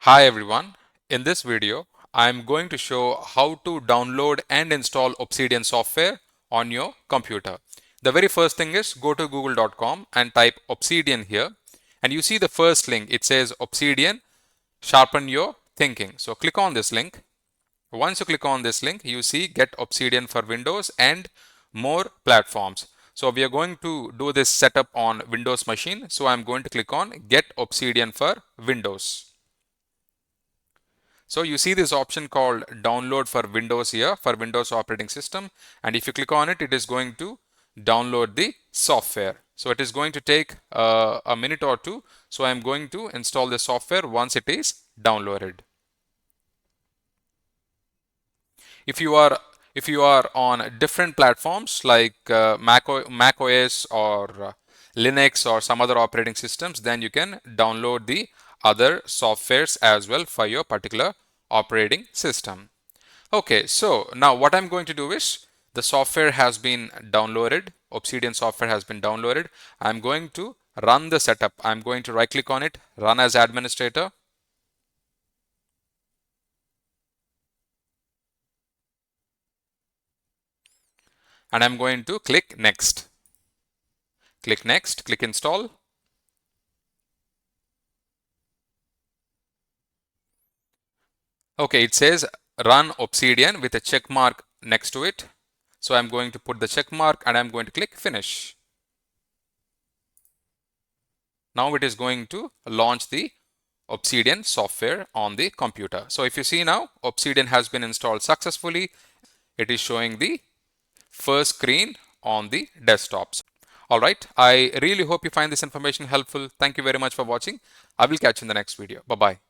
Hi everyone. In this video, I'm going to show how to download and install Obsidian software on your computer. The very first thing is go to google.com and type Obsidian here, and you see the first link. It says Obsidian sharpen your thinking. So click on this link. Once you click on this link, you see get Obsidian for Windows and more platforms. So we are going to do this setup on Windows machine. So I'm going to click on get Obsidian for Windows. So you see this option called download for Windows here for Windows operating system, and if you click on it, it is going to download the software. So it is going to take a minute or two. So I'm going to install the software once it is downloaded. If you are on different platforms like Mac OS or Linux or some other operating systems, then you can download the other softwares as well for your particular operating system. Okay, so now what I'm going to do is the software has been downloaded, Obsidian software has been downloaded. I'm going to run the setup. I'm going to right click on it, run as administrator. And I'm going to click next. Click next, click install. Okay, it says run Obsidian with a check mark next to it. So I'm going to put the check mark and I'm going to click finish. Now it is going to launch the Obsidian software on the computer. So if you see now, Obsidian has been installed successfully. It is showing the first screen on the desktops. All right, I really hope you find this information helpful. Thank you very much for watching. I will catch you in the next video. Bye-bye.